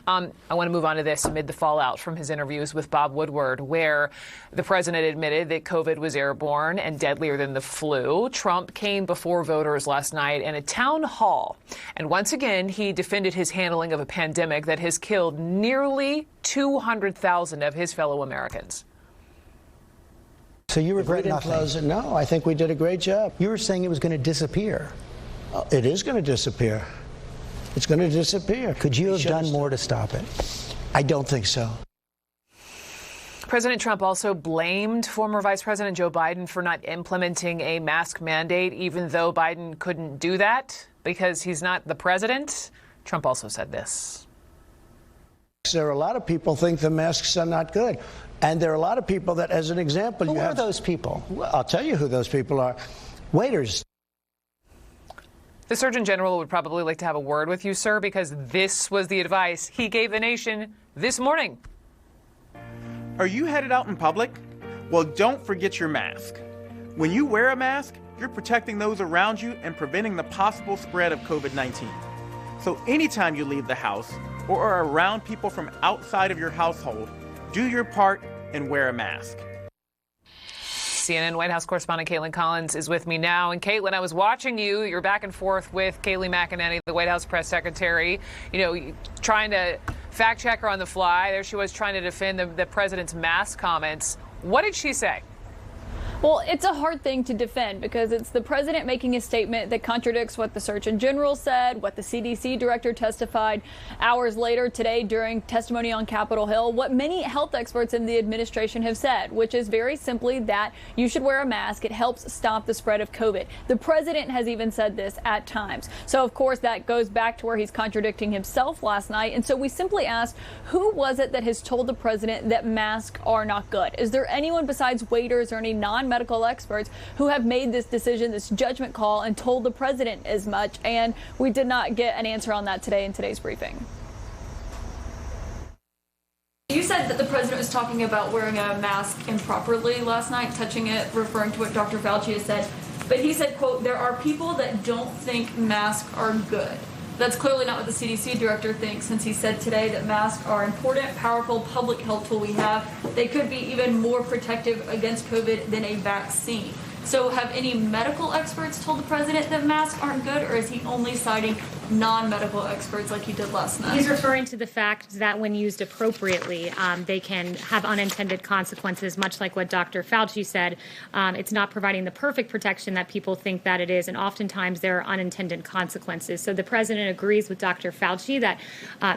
I want to move on to this amid the fallout from his interviews with Bob Woodward, where the president admitted that COVID was airborne and deadlier than the flu. Trump came before voters last night in a town hall, and once again, he defended his handling of a pandemic that has killed nearly 200,000 of his fellow Americans. So you regret nothing? No, I think we did a great job. You were saying it was going to disappear. It is going to disappear. It's going to disappear. Could you have done more to stop it? I don't think so. President Trump also blamed former Vice President Joe Biden for not implementing a mask mandate, even though Biden couldn't do that because he's not the president. Trump also said this. There are a lot of people think the masks are not good. And there are a lot of people that, as an example, who are those people? Well, I'll tell you who those people are. Waiters. The Surgeon General would probably like to have a word with you, sir, because this was the advice he gave the nation this morning. Are you headed out in public? Well, don't forget your mask. When you wear a mask, you're protecting those around you and preventing the possible spread of COVID-19. So anytime you leave the house or are around people from outside of your household, do your part and wear a mask. CNN White House correspondent Caitlin Collins is with me now. And Caitlin, I was watching you're back and forth with Kayleigh McEnany, the White House press secretary, trying to fact check her on the fly. There she was trying to defend the president's mask comments. What did she say? Well, it's a hard thing to defend because it's the president making a statement that contradicts what the Surgeon General said, what the CDC director testified hours later today during testimony on Capitol Hill, what many health experts in the administration have said, which is very simply that you should wear a mask. It helps stop the spread of COVID. The president has even said this at times. So, of course, that goes back to where he's contradicting himself last night. And so we simply asked, who was it that has told the president that masks are not good? Is there anyone besides waiters or any non-medical experts who have made this decision, this judgment call, and told the president as much? And we did not get an answer on that today in today's briefing. You said that the president was talking about wearing a mask improperly last night, touching it, referring to what Dr. Fauci has said. But he said, quote, there are people that don't think masks are good. That's clearly not what the CDC director thinks, since he said today that masks are important, powerful public health tool we have. They could be even more protective against COVID than a vaccine. So have any medical experts told the president that masks aren't good, or is he only citing non-medical experts like he did last night? He's referring to the fact that when used appropriately, they can have unintended consequences, much like what Dr. Fauci said. It's not providing the perfect protection that people think that it is, and oftentimes there are unintended consequences. So the president agrees with Dr. Fauci that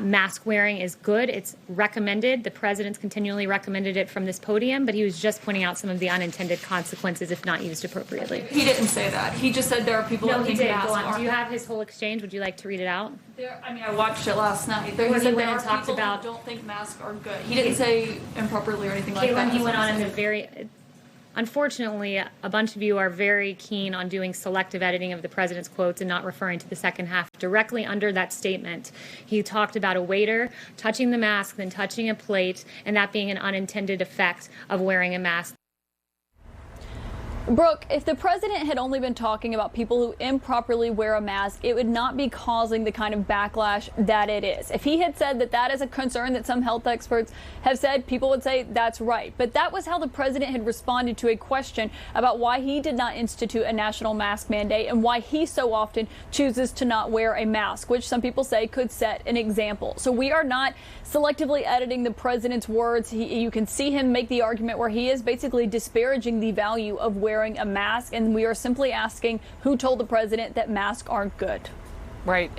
mask wearing is good. It's recommended. The president's continually recommended it from this podium, but he was just pointing out some of the unintended consequences if not used appropriately. He didn't say that. He just said there are people that think masks aren't. Do you have his whole exchange? Would you like to read it out? I watched it last night. He said there are people who don't think masks are good. He didn't say improperly or anything like that. He went on in the very... Unfortunately, a bunch of you are very keen on doing selective editing of the president's quotes and not referring to the second half. Directly under that statement, he talked about a waiter touching the mask, then touching a plate, and that being an unintended effect of wearing a mask. Brooke, if the president had only been talking about people who improperly wear a mask, it would not be causing the kind of backlash that it is. If he had said that that is a concern that some health experts have said, people would say that's right. But that was how the president had responded to a question about why he did not institute a national mask mandate and why he so often chooses to not wear a mask, which some people say could set an example. So we are not selectively editing the president's words. You can see him make the argument where he is basically disparaging the value of wearing a mask, and we are simply asking who told the president that masks aren't good. Right.